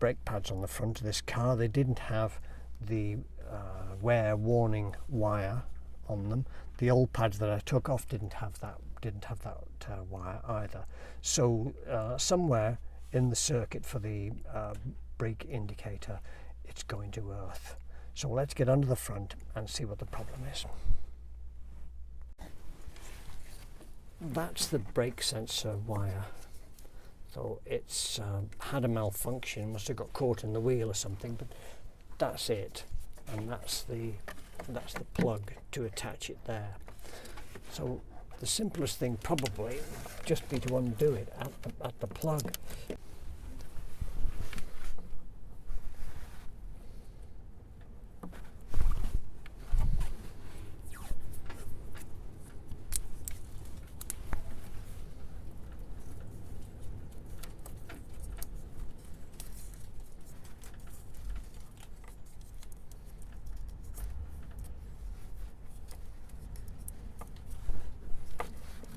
brake pads on the front of this car. They didn't have the wear warning wire on them. The old pads that I took off didn't have that wire either. So somewhere in the circuit for the brake indicator, it's going to earth. So let's get under the front and see what the problem is. That's the brake sensor wire. So it's had a malfunction, must have got caught in the wheel or something, but that's it. And that's the plug to attach it there. So the simplest thing probably just be to undo it at the plug.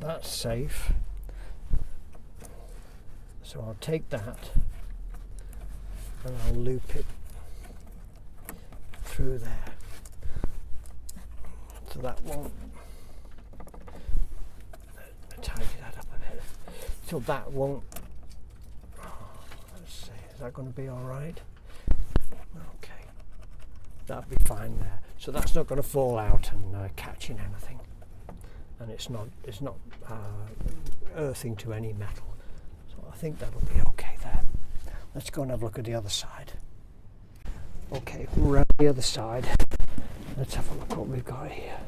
That's safe. So I'll take that and I'll loop it through there. So that won't, tidy that up a bit. So that won't, let's see, is that going to be all right? Okay, that'll be fine there. So that's not going to fall out and catch in anything. And it's not earthing to any metal. So I think that'll be okay there. Let's go and have a look at the other side. Okay, we're around the other side. Let's have a look what we've got here.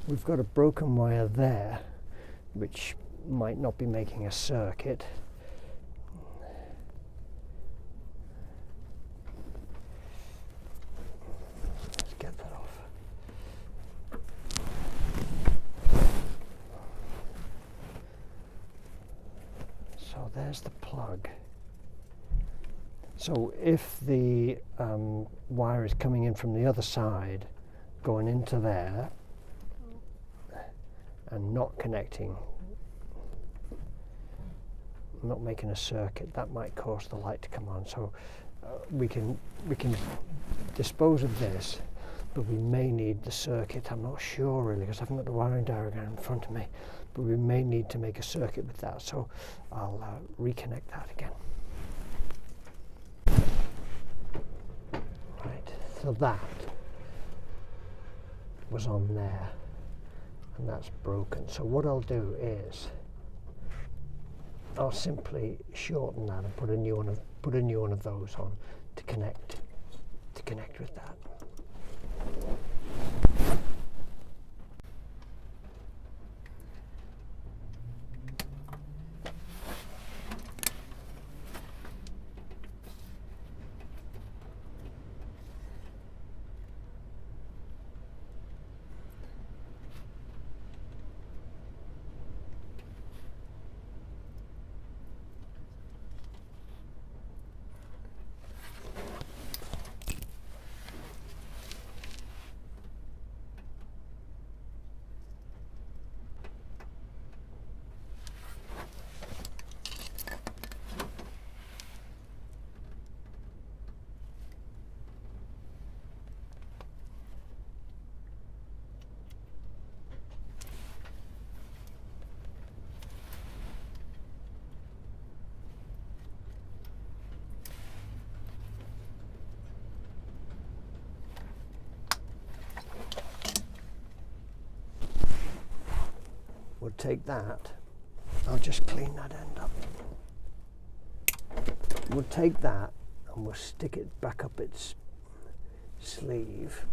We've got a broken wire there, which might not be making a circuit. Let's get that off. So there's the plug. So if the wire is coming in from the other side, going into there, and not connecting, not making a circuit, that might cause the light to come on. So we can dispose of this, but we may need the circuit. I'm not sure really, because I haven't got the wiring diagram in front of me, but we may need to make a circuit with that. So I'll reconnect that again. Right, so that was on there. And that's broken. So what I'll do is I'll simply shorten that and put a new one of those on to connect with that. We'll take that, I'll just clean that end up. We'll take that and we'll stick it back up its sleeve,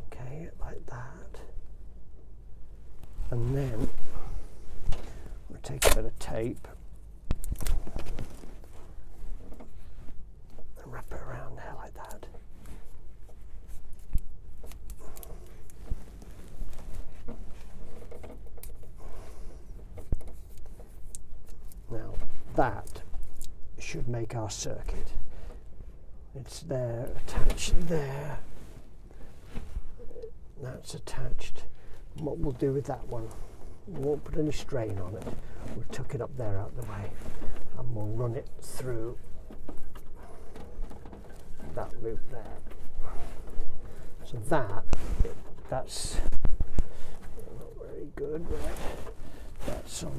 okay, like that. And then we'll take a bit of tape and wrap it around there like that. Now that should make our circuit. It's there, attached there. That's attached. And what we'll do with that one, we won't put any strain on it. We'll tuck it up there out the way, and we'll run it through that loop there. So that's not very good, right? That's not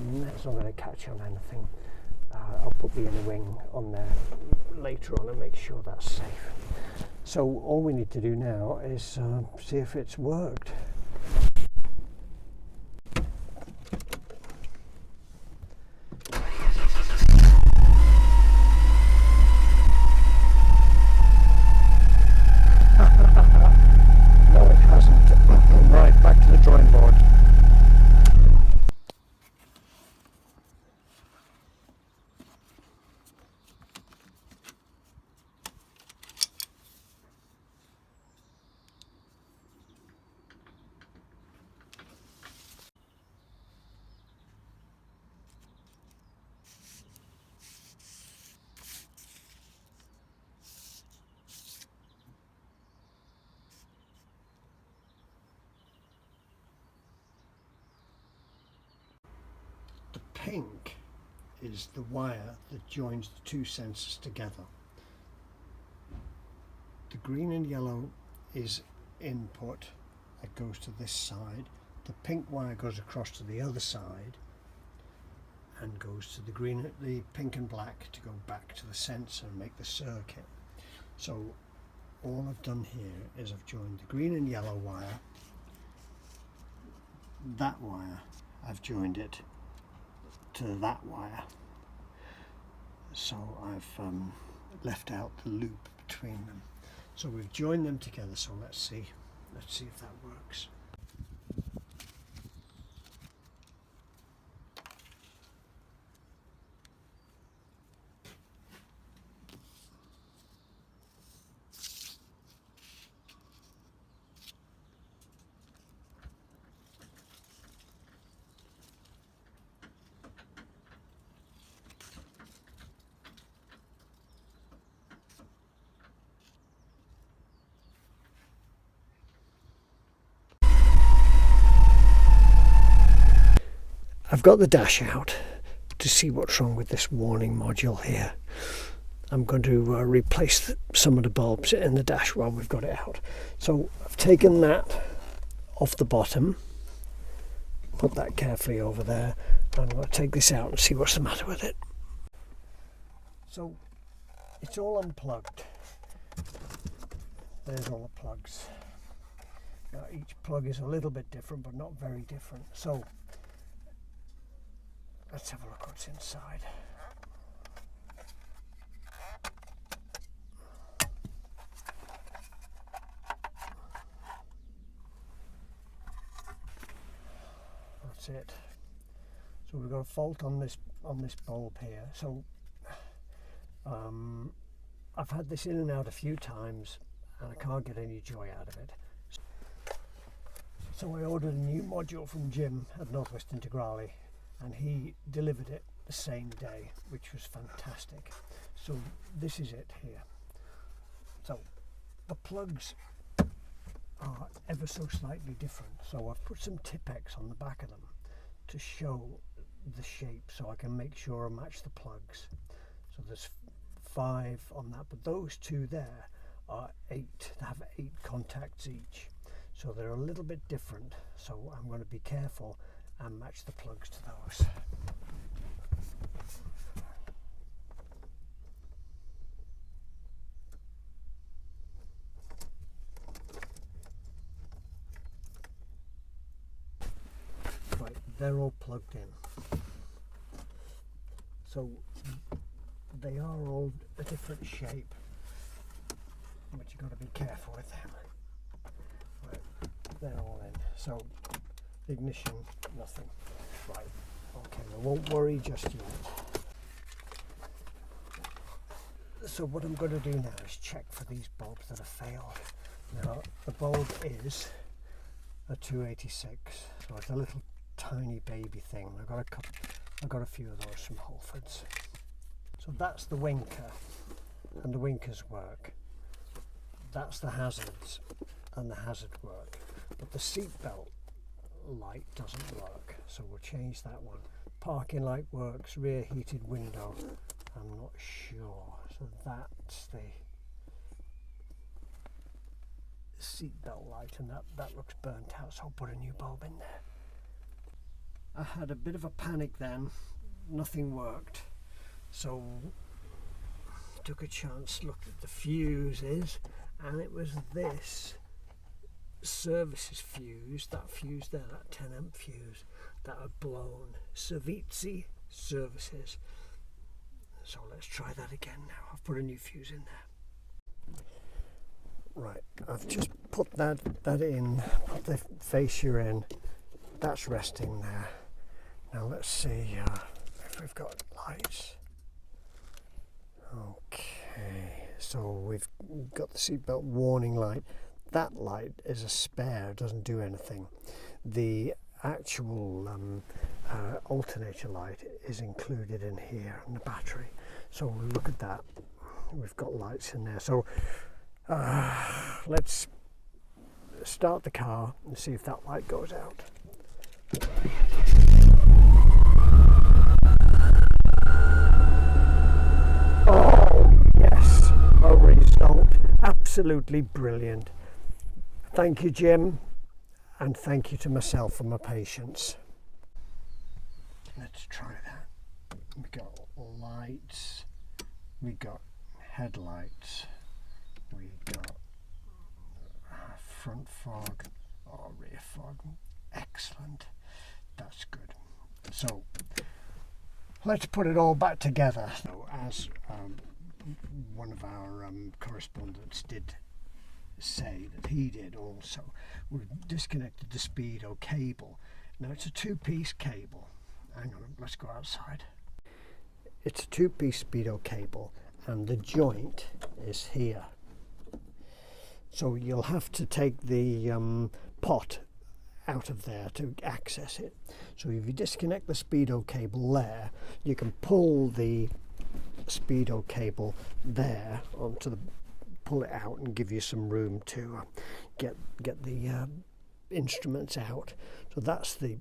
going to catch on anything. I'll put the inner wing on there later on and make sure that's safe. So all we need to do now is see if it's worked. No, it hasn't. Right, back to the drawing board. The pink is the wire that joins the two sensors together. The green and yellow is input that goes to this side. The pink wire goes across to the other side and goes to the pink and black to go back to the sensor and make the circuit. So all I've done here is I've joined the green and yellow wire. That wire, I've joined it to that wire, so I've left out the loop between them. So we've joined them together, so let's see if that works. I've got the dash out to see what's wrong with this warning module here. I'm going to replace some of the bulbs in the dash while we've got it out. So I've taken that off the bottom, put that carefully over there, and I'm going to take this out and see what's the matter with it. So it's all unplugged. There's all the plugs. Now each plug is a little bit different, but not very different. So let's have a look what's inside. That's it. So we've got a fault on this bulb here. So I've had this in and out a few times and I can't get any joy out of it. So I ordered a new module from Jim at Northwest Integrale, and he delivered it the same day, which was fantastic. So this is it here. So the plugs are ever so slightly different. So I've put some Tipp-Ex on the back of them to show the shape, so I can make sure I match the plugs. So there's 5 on that, but those two there are 8. They have 8 contacts each. So they're a little bit different. So I'm going to be careful and match the plugs to those. Right, they're all plugged in. So they are all a different shape, but you've got to be careful with them. Right, they're all in. So ignition, nothing. Right, okay, I won't worry just yet. So what I'm going to do now is check for these bulbs that have failed. Now the bulb is a 286, so it's a little tiny baby thing. I've got a I got a few of those from Whole Foods. So that's the winker and the winker's work. That's the hazards and the hazard work. But the seatbelt light doesn't work, so we'll change that one. Parking light works, rear heated window, I'm not sure. So that's the seatbelt light, and that looks burnt out, so I'll put a new bulb in there. I had a bit of a panic then, nothing worked, so took a chance, looked at the fuses, and it was this services fuse, that fuse there, that 10 amp fuse, that had blown. Servizi services. So let's try that again now. I've put a new fuse in there. Right, I've just put that in, put the fascia in, that's resting there. Now let's see if we've got lights. Okay, so we've got the seatbelt warning light. That light is a spare, doesn't do anything. The actual alternator light is included in here in the battery. So look at that, we've got lights in there. So let's start the car and see if that light goes out. Oh yes, a result, absolutely brilliant. Thank you, Jim, and thank you to myself for my patience. Let's try that. We got lights, we got headlights, we got front fog or rear fog. Excellent, that's good. So let's put it all back together. So as one of our correspondents did say that he did also, we disconnected the speedo cable. Now it's a two-piece cable. Hang on, let's go outside. It's a two-piece speedo cable and the joint is here. So you'll have to take the pot out of there to access it. So if you disconnect the speedo cable there, you can pull the speedo cable there onto the, pull it out and give you some room to get the instruments out. So that's the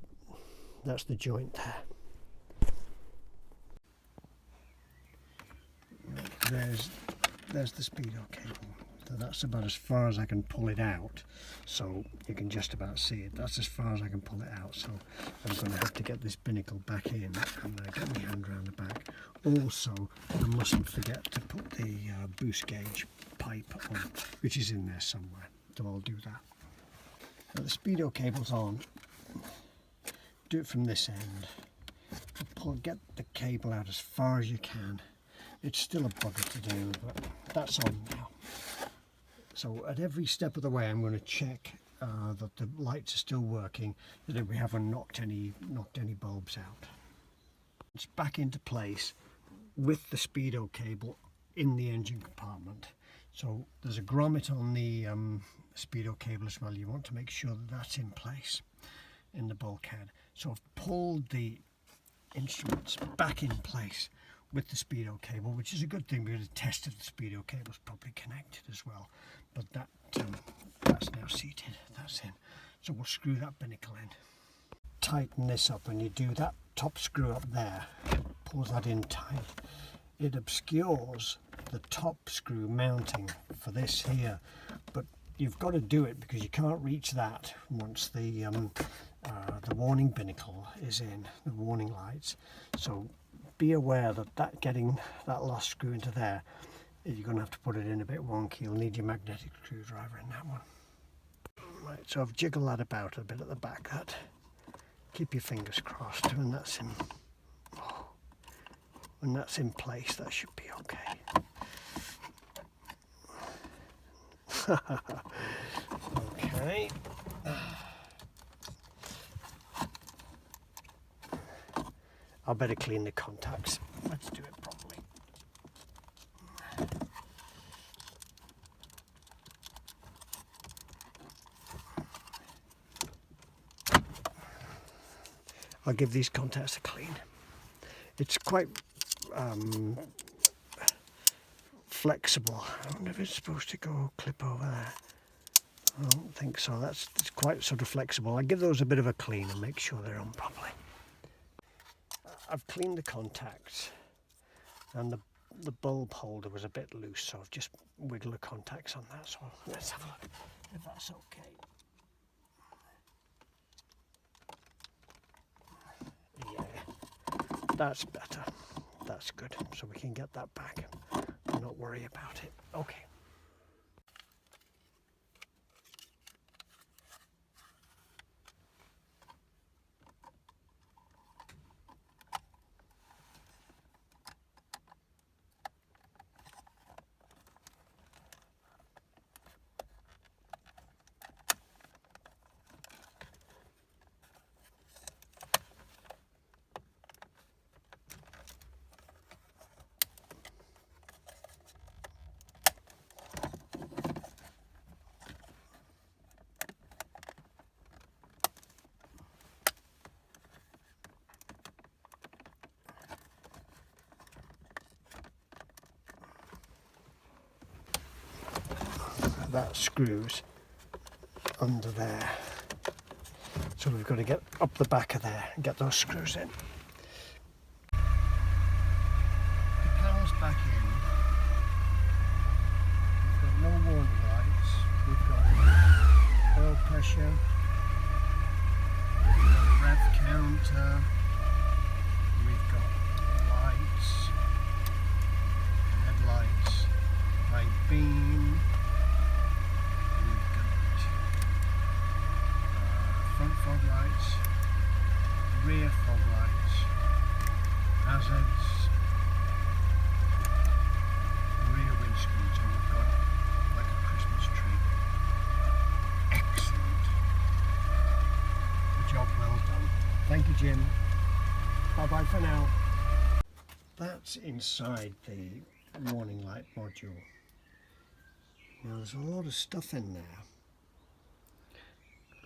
joint there. There's the speedo cable. So that's about as far as I can pull it out. So you can just about see it. That's as far as I can pull it out. So I'm going to have to get this binnacle back in and get my hand around the back. Also, I mustn't forget to put the boost gauge pipe on, which is in there somewhere. So I'll do that. Now the speedo cable's on. Do it from this end. Get the cable out as far as you can. It's still a bugger to do, but that's on now. So at every step of the way, I'm going to check that the lights are still working, that we haven't knocked any bulbs out. It's back into place with the speedo cable in the engine compartment. So there's a grommet on the speedo cable as well. You want to make sure that that's in place in the bulkhead. So I've pulled the instruments back in place with the speedo cable, which is a good thing because I tested the speedo cable's probably connected as well. But that's now seated, that's in. So we'll screw that binnacle in. Tighten this up, and you do that top screw up there, pulls that in tight. It obscures the top screw mounting for this here, but you've got to do it because you can't reach that once the warning binnacle is in, the warning lights. So be aware that getting that last screw into there, you're going to have to put it in a bit wonky. You'll need your magnetic screwdriver in that one. Right, so I've jiggled that about a bit at the back. That, keep your fingers crossed when that's in. Oh, when that's in place, that should be okay. Okay. I better clean the contacts. Let's do it properly. I'll give these contacts a clean. It's quite flexible. I wonder if it's supposed to go clip over there. I don't think so. It's quite sort of flexible. I give those a bit of a clean and make sure they're on properly. I've cleaned the contacts, and the bulb holder was a bit loose, so I've just wiggled the contacts on that. So let's have a look if that's okay. Yeah, that's better. That's good. So we can get that back and not worry about it. Okay. That screws under there, so we've got to get up the back of there and get those screws in. The panel's back in. We've got no warning lights. We've got oil pressure. We've got a rev counter. We've got lights, headlights, high beam. Front fog lights, rear fog lights, hazards, rear windscreen, so we've got like a Christmas tree. Excellent. The job well done. Thank you, Jim. Bye bye for now. That's inside the warning light module. Now there's a lot of stuff in there.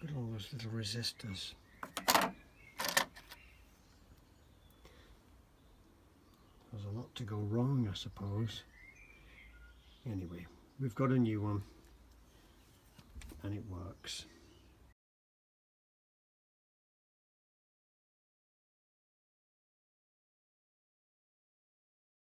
Look at all those little resistors. There's a lot to go wrong, I suppose. Anyway, we've got a new one and it works.